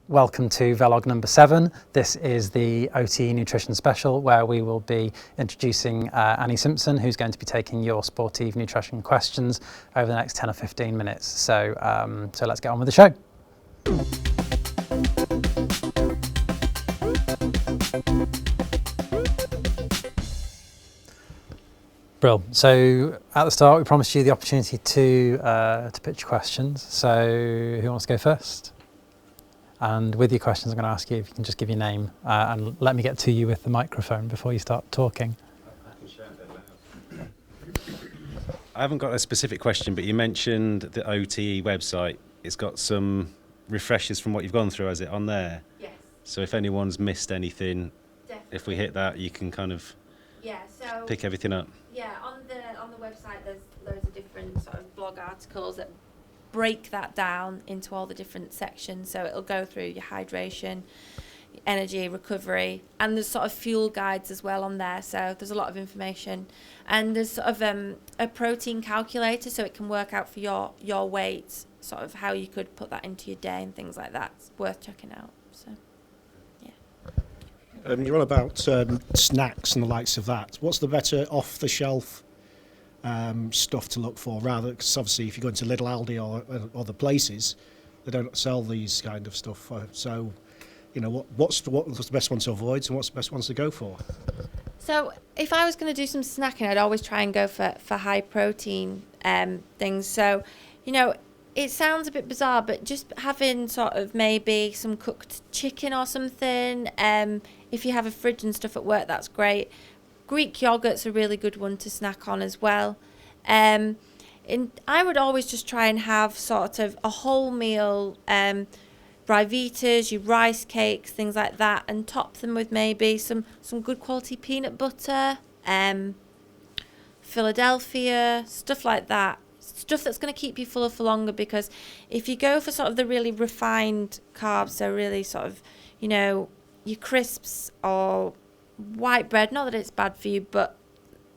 Welcome to Velog number 7. This is the OTE Nutrition Special, where we will be introducing Annie Simpson, who's going to be taking your Sportive nutrition questions over the next 10 or 15 minutes. So let's get on with the show. Brill. So at the start, we promised you the opportunity to pitch questions. So who wants to go first? And with your questions, I'm going to ask you if you can just give your name and let me get to you with the microphone before you start talking. I haven't got a specific question, but you mentioned the OTE website. It's got some refreshers from what you've gone through, has it, on there? Yes. So if anyone's missed anything, Definitely. if we hit that, you can kind of pick everything up. Yeah, on the website there's loads of different sort of blog articles that break that down into all the different sections. So it'll go through your hydration, your energy, recovery, and there's sort of fuel guides as well on there. So there's a lot of information, and there's sort of a protein calculator, so it can work out for your weight, sort of how you could put that into your day and things like that. It's worth checking out. So yeah. You're on about snacks and the likes of that. What's the better off-the-shelf stuff to look for, rather, because obviously if you go into Lidl, Aldi or other places, they don't sell these kind of stuff. So, you know, what's the best one to avoid and what's the best ones to go for? So if I was going to do some snacking, I'd always try and go for high protein things. So, you know, it sounds a bit bizarre, but just having sort of maybe some cooked chicken or something. If you have a fridge and stuff at work, that's great. Greek yogurt's a really good one to snack on as well. And I would always just try and have sort of a whole meal, Brivitas, your rice cakes, things like that, and top them with maybe some good quality peanut butter, Philadelphia, stuff like that. Stuff that's going to keep you fuller for longer, because if you go for sort of the really refined carbs, so really sort of, you know, your crisps or white bread, not that it's bad for you, but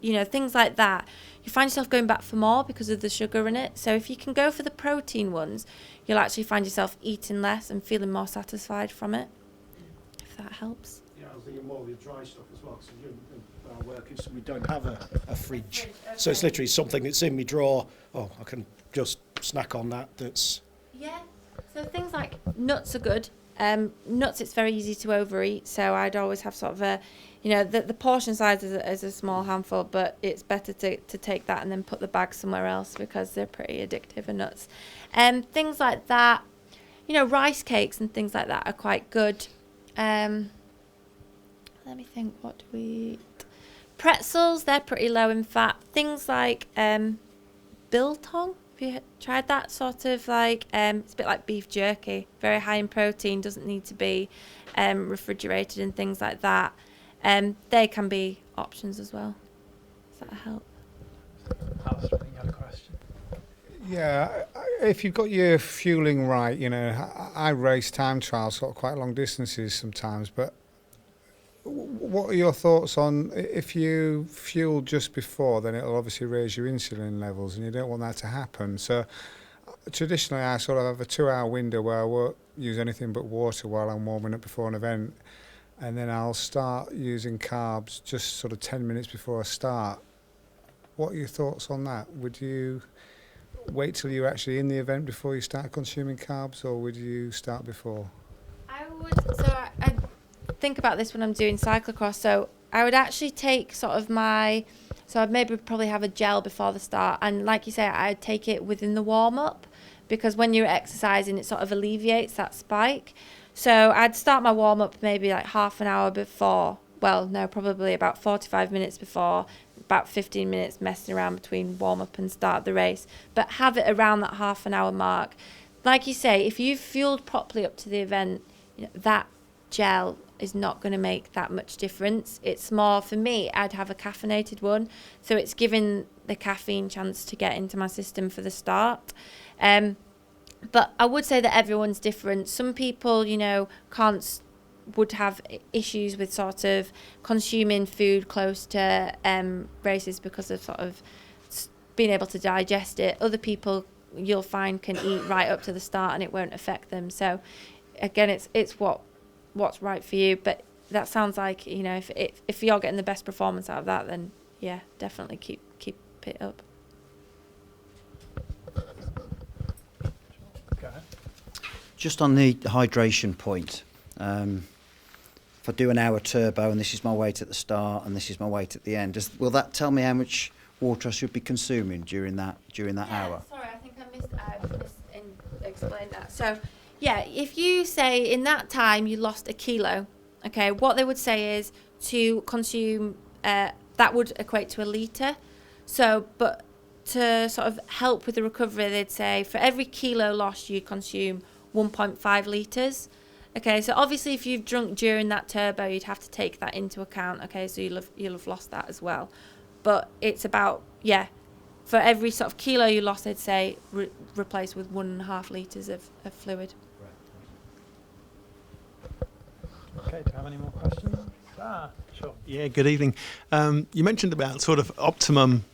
you know, things like that, you find yourself going back for more because of the sugar in it. So if you can go for the protein ones, you'll actually find yourself eating less and feeling more satisfied from it, if that helps. Yeah, I was thinking more of the dry stuff as well, because our work is we don't have a fridge. Okay. So it's literally something that's in my drawer. Oh, I can just snack on that. Yeah, so things like nuts are good. Nuts, it's very easy to overeat, so I'd always have sort of a, you know, the portion size is a small handful, but it's better to take that and then put the bag somewhere else, because they're pretty addictive, and nuts. Things like that, you know, rice cakes and things like that are quite good. Let me think, what do we eat? Pretzels, they're pretty low in fat. Things like biltong. Have you tried that? Sort of like, it's a bit like beef jerky, very high in protein, doesn't need to be refrigerated and things like that. They can be options as well. Does that help? Alistair, I think you had a question. Yeah, if you've got your fueling right, you know, I race time trials sort of quite long distances sometimes, but what are your thoughts on if you fuel just before, then it'll obviously raise your insulin levels, and you don't want that to happen. So traditionally I sort of have a 2-hour window where I won't use anything but water while I'm warming up before an event, and then I'll start using carbs just sort of 10 minutes before I start. What are your thoughts on that? Would you wait till you're actually in the event before you start consuming carbs, or would you start before? I would, so I think about this when I'm doing cyclocross. So I would actually take sort of so I'd maybe probably have a gel before the start, and like you say, I'd take it within the warm-up, because when you're exercising it sort of alleviates that spike. So I'd start my warm-up maybe like half an hour before, well no, probably about 45 minutes before, about 15 minutes messing around between warm-up and start the race, but have it around that half an hour mark. Like you say, if you've fueled properly up to the event, you know, that gel is not going to make that much difference. It's more, for me, I'd have a caffeinated one, so it's giving the caffeine chance to get into my system for the start. But I would say that everyone's different. Some people, you know, would have issues with sort of consuming food close to races because of sort of being able to digest it. Other people, you'll find, can eat right up to the start and it won't affect them. So again, it's what's right for you. But that sounds like, you know, if you're getting the best performance out of that, then yeah, definitely keep it up. Just on the hydration point, if I do an hour turbo and this is my weight at the start and this is my weight at the end, will that tell me how much water I should be consuming during that hour? Sorry, I think I missed explain that. So, yeah, if you say in that time you lost a kilo, okay, what they would say is to consume, that would equate to a litre. So, but to sort of help with the recovery, they'd say for every kilo lost, you consume 1.5 litres. Okay, so obviously if you've drunk during that turbo, you'd have to take that into account. Okay, so you'll have lost that as well. But it's about, yeah, for every sort of kilo you lost, they'd say replace with 1.5 litres of fluid. Okay, do you have any more questions? Sure. Yeah, good evening. You mentioned about sort of optimum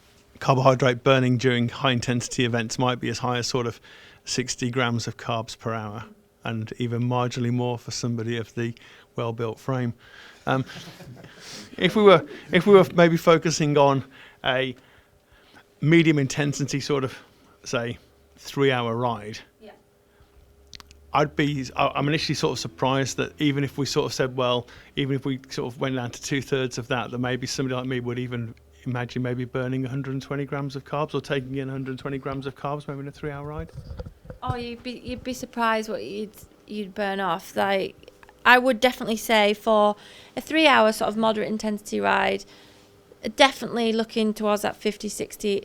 carbohydrate burning during high intensity events might be as high as sort of 60 grams of carbs per hour, and even marginally more for somebody of the well-built frame. If we were maybe focusing on a medium intensity sort of, say, 3-hour ride, Yeah. I'm initially sort of surprised that even if we sort of said, well, even if we sort of went down to 2/3 of that maybe somebody like me would even imagine maybe burning 120 grams of carbs or taking in 120 grams of carbs maybe in a 3-hour ride. Oh, you'd be surprised what you'd burn off. Like, I would definitely say for a 3-hour sort of moderate intensity ride, definitely looking towards that 50-60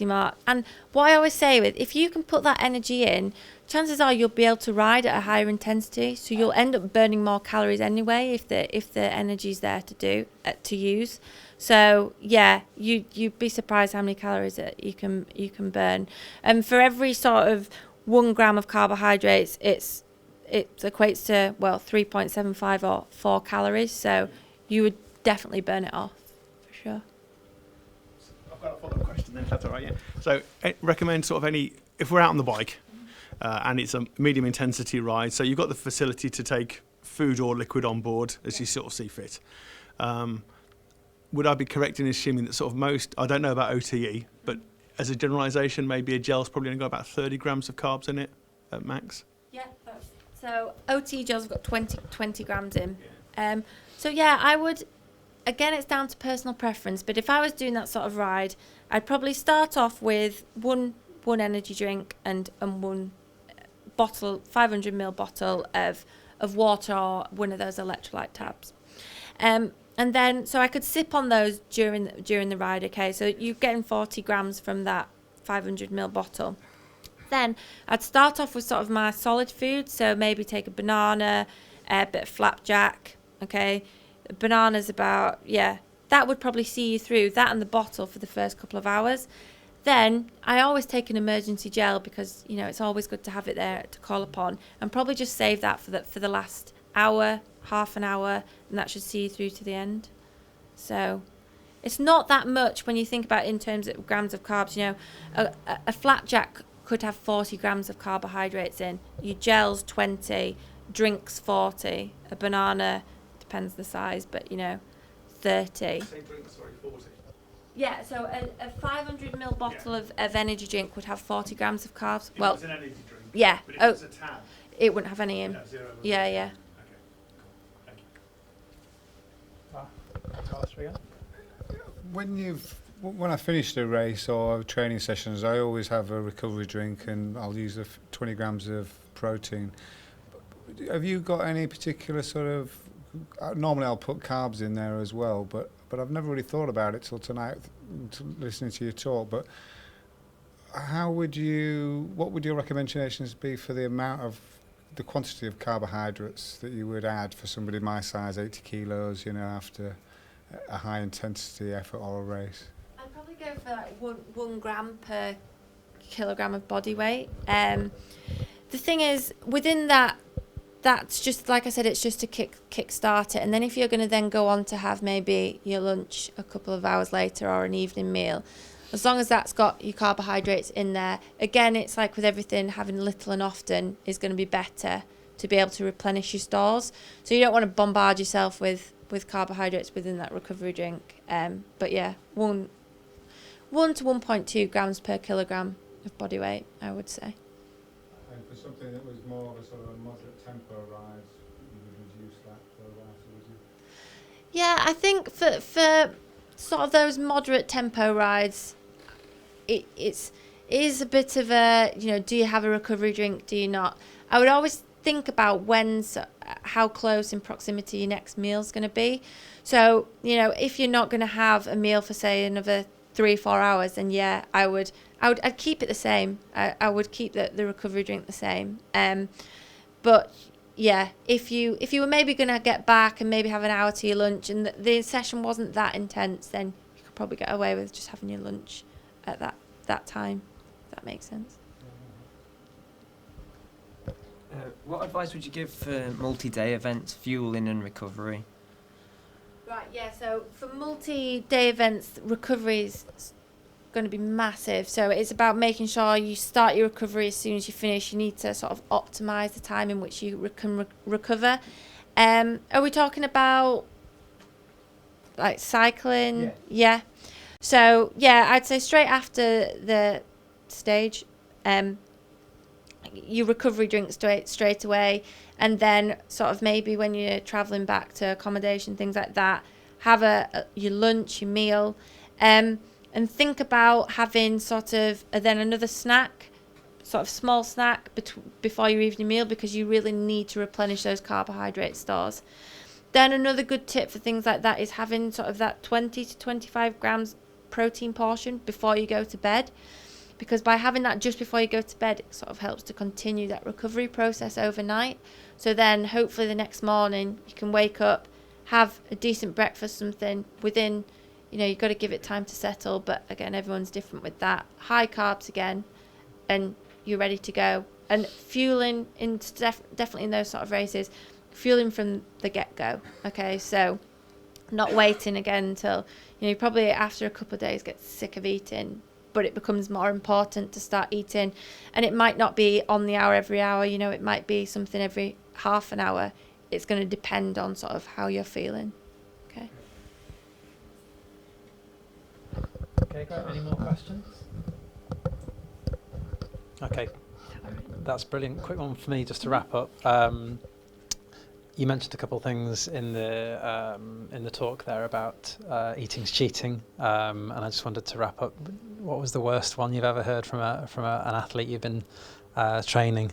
mark. And what I always say with, if you can put that energy in, chances are you'll be able to ride at a higher intensity, so you'll end up burning more calories anyway if the energy's there to use. So yeah, you'd be surprised how many calories that you can burn. And for every sort of 1 gram of carbohydrates, it equates to 3.75 or 4 calories. So you would definitely burn it off for sure. I've got a follow-up question then, if that's all right. Yeah. So recommend sort of if we're out on the bike and it's a medium intensity ride, so you've got the facility to take food or liquid on board as you sort of see fit. Would I be correct in assuming that sort of most, I don't know about OTE, but as a generalisation, maybe a gel's probably only got about 30 grams of carbs in it at max? Yeah, so OTE gels have got 20 grams in. So yeah, I would, again, it's down to personal preference, but if I was doing that sort of ride, I'd probably start off with one energy drink and one bottle, 500ml bottle of water or one of those electrolyte tabs. And then, so I could sip on those during the ride, okay? So you're getting 40 grams from that 500ml bottle. Then I'd start off with sort of my solid food, so maybe take a banana, a bit of flapjack, okay? Banana's about, that would probably see you through, that and the bottle for the first couple of hours. Then I always take an emergency gel because, you know, it's always good to have it there to call upon, and probably just save that for the last hour, half an hour, and that should see you through to the end. So it's not that much when you think about it in terms of grams of carbs. You know, a flapjack could have 40 grams of carbohydrates in, your gels 20, drinks 40, a banana, depends the size, but you know, 30. Yeah, so a 500ml bottle of energy drink would have 40 grams of carbs. If it was an energy drink, yeah. But if it was a tab, it wouldn't have any in. no, zero. Yeah. When I finish a race or training sessions, I always have a recovery drink and I'll use 20 grams of protein. Have you got any particular sort of, normally I'll put carbs in there as well, but I've never really thought about it till tonight, listening to you talk. But what would your recommendations be for the quantity of carbohydrates that you would add for somebody my size, 80 kilos, you know, after a high intensity effort or a race? I'd probably go for like 1 gram per kilogram of body weight. The thing is, within that's just, like I said, it's just to kick start it. And then if you're going to then go on to have maybe your lunch a couple of hours later or an evening meal, as long as that's got your carbohydrates in there, again, it's like with everything, having little and often is going to be better to be able to replenish your stores. So you don't want to bombard yourself with carbohydrates within that recovery drink. But yeah, 1 to 1.2 grams per kilogram of body weight, I would say. And for something that was more of a sort of a moderate tempo ride, you would reduce that thereafter, would you? Yeah, I think for sort of those moderate tempo rides, it is a bit of a, do you have a recovery drink, do you not? I would always think about how close in proximity your next meal's going to be. So, if you're not going to have a meal for, say, another 3-4 hours, then yeah, I'd keep it the same. I would keep the recovery drink the same. But yeah, if you were maybe going to get back and maybe have an hour to your lunch and the session wasn't that intense, then you could probably get away with just having your lunch at that time, if that makes sense. What advice would you give for multi-day events, fueling and recovery? Right, yeah, so for multi-day events, recovery is going to be massive. So it's about making sure you start your recovery as soon as you finish. You need to sort of optimise the time in which you can recover. Are we talking about like cycling? Yeah. So, yeah, I'd say straight after the stage, your recovery drink straight away, and then sort of maybe when you're travelling back to accommodation, things like that, have your lunch, your meal, and think about having sort of then another snack, sort of small snack before your evening meal, because you really need to replenish those carbohydrate stores. Then another good tip for things like that is having sort of that 20 to 25 grams protein portion before you go to bed, because by having that just before you go to bed, it sort of helps to continue that recovery process overnight. So then hopefully the next morning you can wake up, have a decent breakfast, something within, you've got to give it time to settle, but again, everyone's different with that. High carbs again, and you're ready to go. And fueling, definitely in those sort of races, fueling from the get-go, okay? So not waiting again until, you probably after a couple of days get sick of eating, but it becomes more important to start eating. And it might not be on the hour every hour, it might be something every half an hour. It's going to depend on sort of how you're feeling, okay? Okay, great. Any more questions? Okay, that's brilliant. Quick one for me just to wrap up. You mentioned a couple of things in the talk there about eating's cheating, and I just wanted to wrap up. What was the worst one you've ever heard from an athlete you've been training,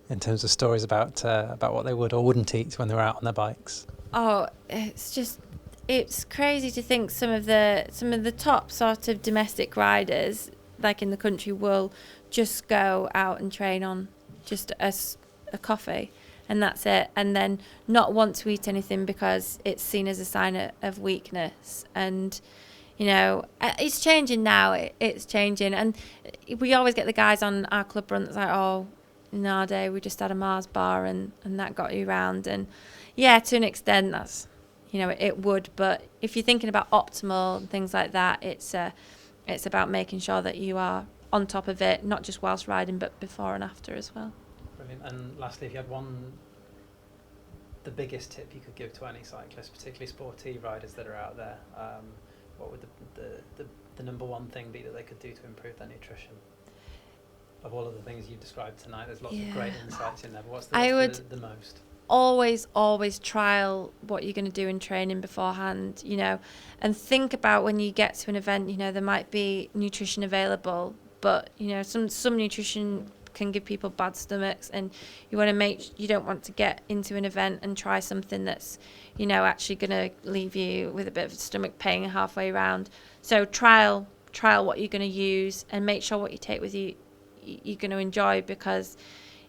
in terms of stories about what they would or wouldn't eat when they were out on their bikes? Oh, it's crazy to think some of the top sort of domestic riders, like in the country, will just go out and train on just a coffee, and that's it, and then not want to eat anything because it's seen as a sign of weakness. And it's changing now. It's changing, and we always get the guys on our club run that's like, oh, in our day we just had a Mars bar and that got you round. And yeah, to an extent that's, it would, but if you're thinking about optimal and things like that, it's about making sure that you are on top of it, not just whilst riding, but before and after as well. Brilliant. And lastly, if you had the biggest tip you could give to any cyclist, particularly Sportive riders that are out there, what would the number one thing be that they could do to improve their nutrition? Of all of the things you've described tonight, there's lots of great insights in there, but what's the most? Always trial what you're going to do in training beforehand, and think about when you get to an event, there might be nutrition available, but some nutrition can give people bad stomachs, and you don't want to get into an event and try something that's actually going to leave you with a bit of stomach pain halfway around. So trial what you're going to use, and make sure what you take with you you're going to enjoy, because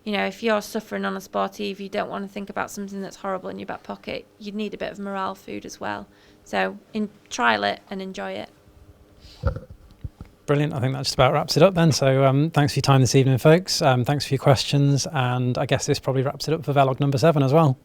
if you're suffering on a Sportive, you don't want to think about something that's horrible in your back pocket. You need a bit of morale food as well. So trial it and enjoy it. Brilliant. I think that just about wraps it up then. So thanks for your time this evening, folks. Thanks for your questions. And I guess this probably wraps it up for Velog number 7 as well.